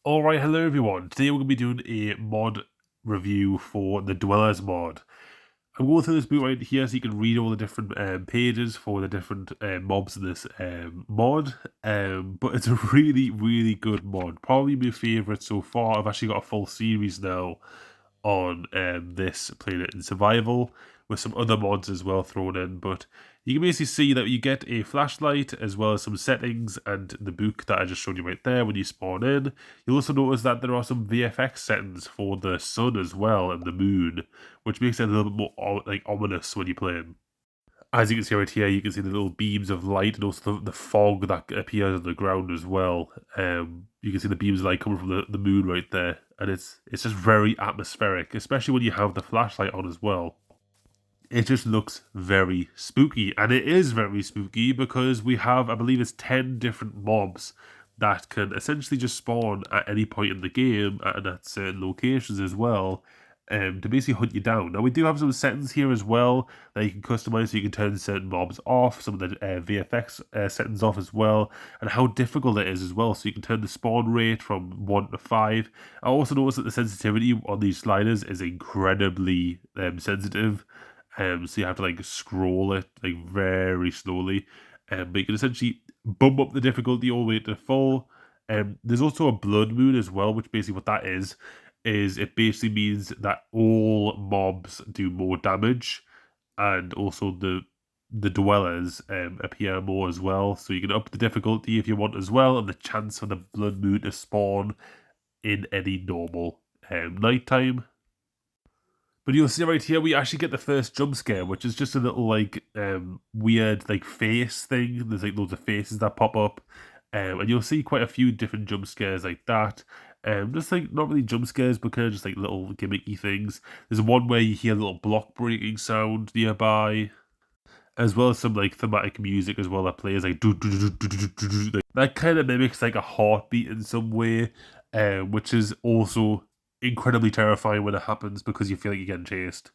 Alright, hello everyone. Today we're going to be doing a mod review for the Dwellers mod. I'm going through this book right here so you can read all the different pages for the different mobs in this mod. But it's a really, really good mod. Probably my favourite so far. I've actually got a full series now on this playing it in survival with some other mods as well thrown in, but you can basically see that you get a flashlight as well as some settings and the book that I just showed you right there when you spawn in. You'll also notice that there are some VFX settings for the sun as well and the moon, which makes it a little bit more like ominous when you're playing. As you can see right here, you can see the little beams of light and also the fog that appears on the ground as well. You can see the beams of light coming from the moon right there, and it's just very atmospheric, especially when you have the flashlight on as well. It just looks very spooky, and it is very spooky because we have, I believe it's 10 different mobs that can essentially just spawn at any point in the game and at certain locations as well, to basically hunt you down. Now we do have some settings here as well that you can customize, so you can turn certain mobs off, some of the VFX settings off as well, and how difficult it is as well, so you can turn the spawn rate from 1 to 5. I also noticed that the sensitivity on these sliders is incredibly sensitive. So you have to like scroll it like very slowly, but you can essentially bump up the difficulty all the way to full. There's also a blood moon as well, which basically what that is it basically means that all mobs do more damage, and also the dwellers appear more as well. So you can up the difficulty if you want as well, and the chance for the blood moon to spawn in any normal nighttime. But you'll see right here, we actually get the first jump scare, which is just a little like weird like face thing. There's like loads of faces that pop up, and you'll see quite a few different jump scares like that. Just like not really jump scares, but kind of just like little gimmicky things. There's one where you hear a little block breaking sound nearby, as well as some like thematic music as well that plays like do do do do do do do. That kind of mimics like a heartbeat in some way, which is also incredibly terrifying when it happens because you feel like you're getting chased.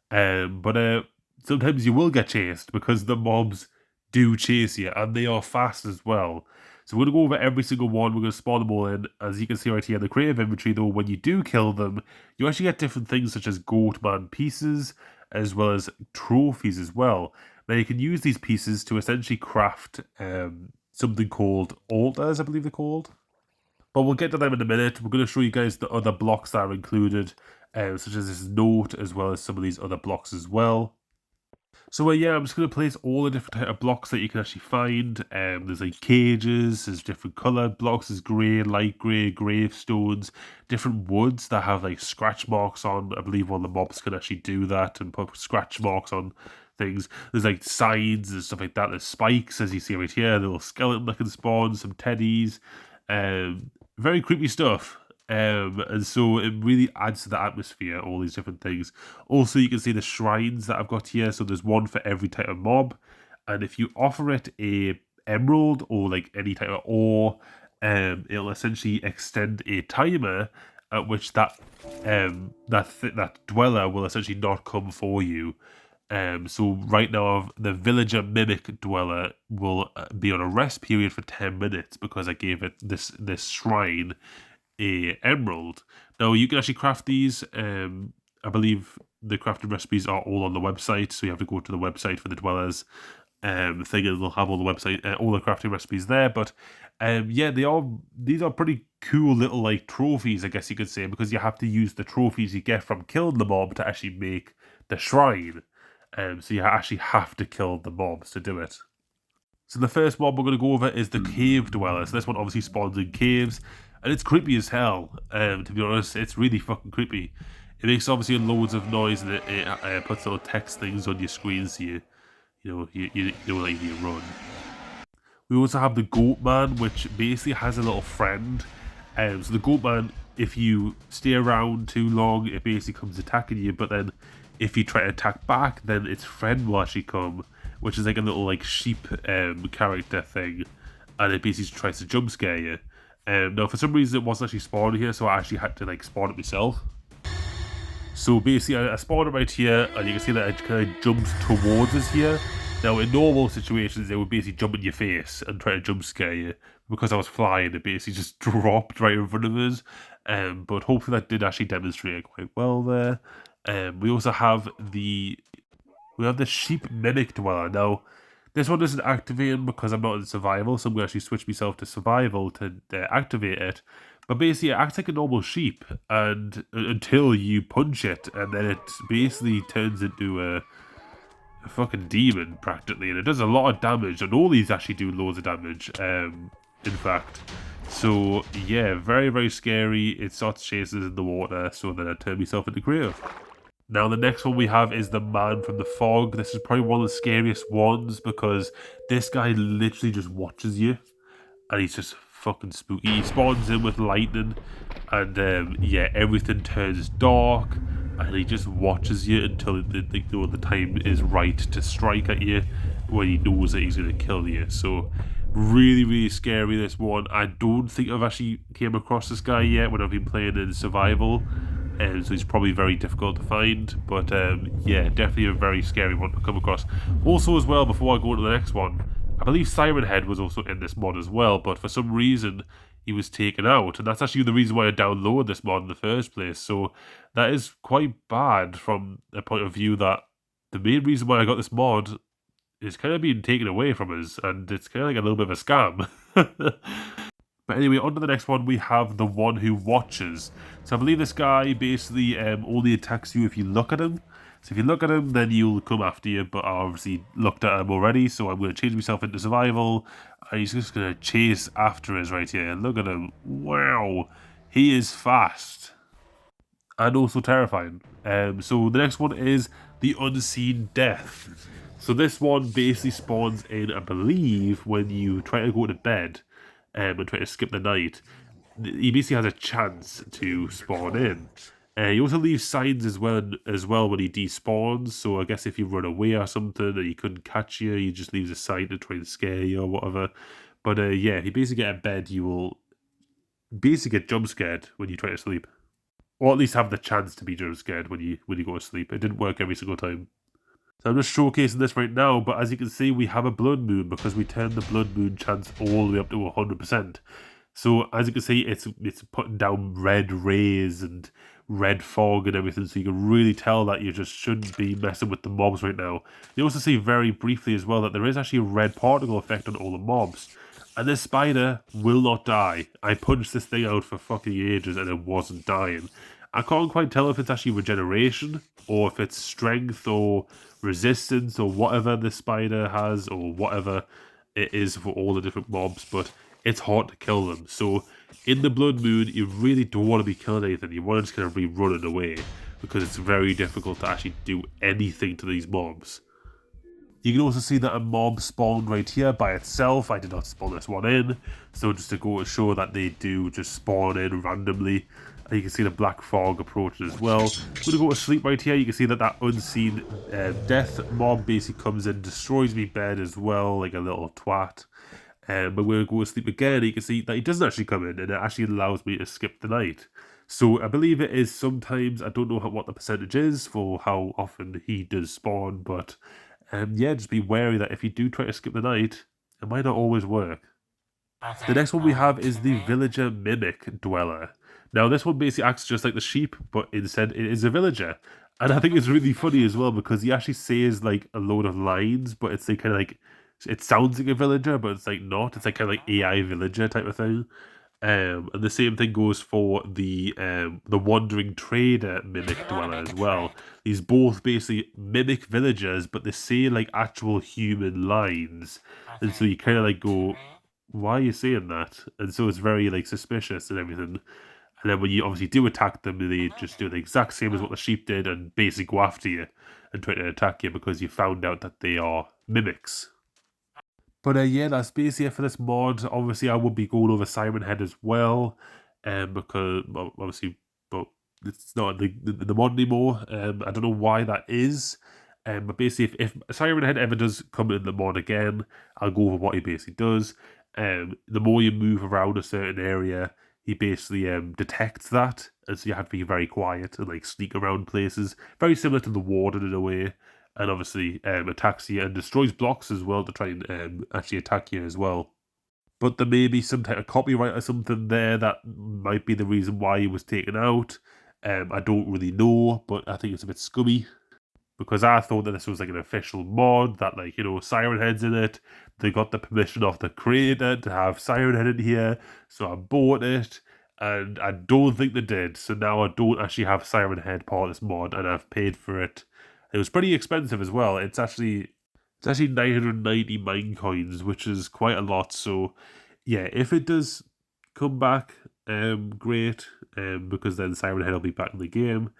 But sometimes you will get chased because the mobs do chase you, and they are fast as well. So we're going to go over every single one. We're going to spawn them all in. As you can see right here in the creative inventory, though, when you do kill them, you actually get different things such as goat-man pieces, as well as trophies as well. Now you can use these pieces to essentially craft something called altars, I believe they're called. But we'll get to them in a minute. We're going to show you guys the other blocks that are included, such as this note, as well as some of these other blocks as well. So yeah, I'm just going to place all the different type of blocks that you can actually find. There's like cages, there's different coloured blocks, there's grey, light grey, gravestones, different woods that have like scratch marks on. I believe one of the mobs can actually do that and put scratch marks on things. There's like signs and stuff like that. There's spikes, as you see right here, a little skeleton that can spawn, some teddies. Very creepy stuff, and so it really adds to the atmosphere, all these different things. Also, you can see the shrines that I've got here, so there's one for every type of mob, and if you offer it a emerald or like any type of ore, it'll essentially extend a timer at which that dweller will essentially not come for you. So right now, the villager mimic dweller will be on a rest period for 10 minutes because I gave it this shrine a emerald. Now you can actually craft these. I believe the crafting recipes are all on the website, so you have to go to the website for the dwellers thing, and they'll have all the website, all the crafting recipes there. But yeah, these are pretty cool little like trophies, I guess you could say, because you have to use the trophies you get from killing the mob to actually make the shrine. So you actually have to kill the mobs to do it. So the first mob we're going to go over is the cave dweller. So this one obviously spawns in caves, and it's creepy as hell. To be honest, it's really fucking creepy. It makes obviously loads of noise, and it puts little text things on your screen so you know like you run. We also have the goat man, which basically has a little friend. So the goat man, if you stay around too long, it basically comes attacking you, but then if you try to attack back, then its friend will actually come, which is like a little like sheep character thing, and it basically tries to jump scare you. Now for some reason it wasn't actually spawned here, so I actually had to like spawn it myself. So basically I spawned it right here, and you can see that it kind of jumps towards us here. Now in normal situations it would basically jump in your face and try to jump scare you, because I was flying, it basically just dropped right in front of us. But hopefully that did actually demonstrate it quite well there. We also have the sheep mimic dweller. Now, this one isn't activating because I'm not in survival, so I'm going to actually switch myself to survival to activate it. But basically, it acts like a normal sheep, and until you punch it, and then it basically turns into a fucking demon practically, and it does a lot of damage, and all these actually do loads of damage. In fact, so yeah, very very scary. It starts chasing in the water, so then I turn myself into Grave. Now the next one we have is the man from the fog. This is probably one of the scariest ones because this guy literally just watches you, and he's just fucking spooky. He spawns in with lightning, and yeah, everything turns dark, and he just watches you until the time is right to strike at you when he knows that he's going to kill you. So really really scary, this one. I don't think I've actually came across this guy yet when I've been playing in survival, and so he's probably very difficult to find, but yeah, definitely a very scary one to come across. Also as well, before I go to the next one, I believe 𝗙𝗂𝘁𝗂 was also in this mod as well, but for some reason he was taken out, and that's actually the reason why I downloaded this mod in the first place. So that is quite bad from a point of view that the main reason why I got this mod is kind of being taken away from us, and it's kind of like a little bit of a scam. But anyway, on to the next one, we have the one who watches. So I believe this guy basically only attacks you if you look at him. So if you look at him, then he'll come after you, but I obviously looked at him already, so I'm going to change myself into survival, and he's just going to chase after us right here. Look at him. Wow. He is fast. And also terrifying. So the next one is the unseen death. So this one basically spawns in, I believe, when you try to go to bed and try to skip the night. He basically has a chance to spawn in. He also leaves signs as well when he despawns. So I guess if you run away or something and he couldn't catch you, he just leaves a sign to try and scare you or whatever. But yeah, if you basically get in bed, you will basically get jump scared when you try to sleep, or at least have the chance to be jump scared when you go to sleep. It didn't work every single time. So I'm just showcasing this right now, but as you can see, we have a blood moon because we turned the blood moon chance all the way up to 100%. So as you can see, it's putting down red rays and red fog and everything, so you can really tell that you just shouldn't be messing with the mobs right now. You also see very briefly as well that there is actually a red particle effect on all the mobs. And this spider will not die. I punched this thing out for fucking ages and it wasn't dying. I can't quite tell if it's actually regeneration, or if it's strength, or resistance, or whatever the spider has, or whatever it is for all the different mobs, but it's hard to kill them. So in the blood moon, you really don't want to be killing anything. You want to just kind of be running away, because it's very difficult to actually do anything to these mobs. You can also see that a mob spawned right here by itself. I did not spawn this one in, so just to go to show that they do just spawn in randomly. And you can see the black fog approaching as well. I'm going to go to sleep right here. You can see that unseen death mob basically comes in, destroys me bed as well, like a little twat. But we're going to go to sleep again. You can see that he doesn't actually come in, and it actually allows me to skip the night. So I believe it is sometimes. I don't know what the percentage is for how often he does spawn, but yeah, just be wary that if you do try to skip the night, it might not always work. The next one we have is the villager mimic dweller. Now this one basically acts just like the sheep, but instead it is a villager. And I think it's really funny as well because he actually says like a load of lines, but it's like kind of like, it sounds like a villager, but it's like not. It's like kind of like AI villager type of thing. And the same thing goes for the wandering trader mimic dweller as well. These both basically mimic villagers, but they say like actual human lines, and so you kind of like go, why are you saying that? And so it's very like suspicious and everything. And then when you obviously do attack them, they just do the exact same as what the sheep did and basically go after you and try to attack you because you found out that they are mimics. But yeah, that's basically it for this mod. Obviously, I would be going over 𝗙𝗂𝘁𝗂 as well, because well, obviously, but it's not the mod anymore. I don't know why that is. But basically, if 𝗙𝗂𝘁𝗂 ever does come in the mod again, I'll go over what he basically does. The more you move around a certain area, he basically detects that, and so you have to be very quiet and like sneak around places. Very similar to the warden in a way. And obviously attacks you and destroys blocks as well to try and actually attack you as well. but there may be some type of copyright or something there that might be the reason why he was taken out. I don't really know, but I think it's a bit scummy, because I thought that this was like an official mod that, like, you know, Siren Head's in it. They got the permission of the creator to have Siren Head in here, so I bought it, and I don't think they did. So now I don't actually have Siren Head part of this mod, and I've paid for it. It was pretty expensive as well. It's actually 990 mine coins, which is quite a lot. So yeah, if it does come back, great, because then Siren Head will be back in the game.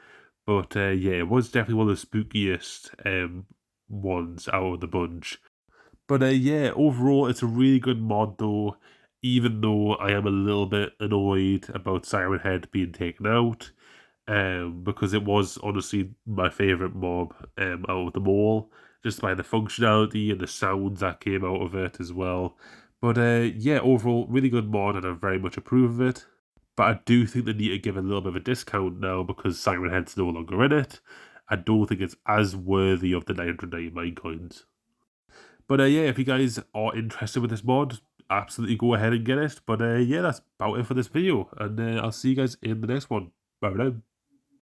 But yeah, it was definitely one of the spookiest ones out of the bunch. But yeah, overall, it's a really good mod though, even though I am a little bit annoyed about Siren Head being taken out, because it was honestly my favourite mob out of them all, just by the functionality and the sounds that came out of it as well. But yeah, overall, really good mod, and I very much approve of it. But I do think they need to give a little bit of a discount now, because Siren Head's no longer in it. I don't think it's as worthy of the 999 coins. But yeah, if you guys are interested with this mod, absolutely go ahead and get it. But yeah, that's about it for this video, and I'll see you guys in the next one. Bye now.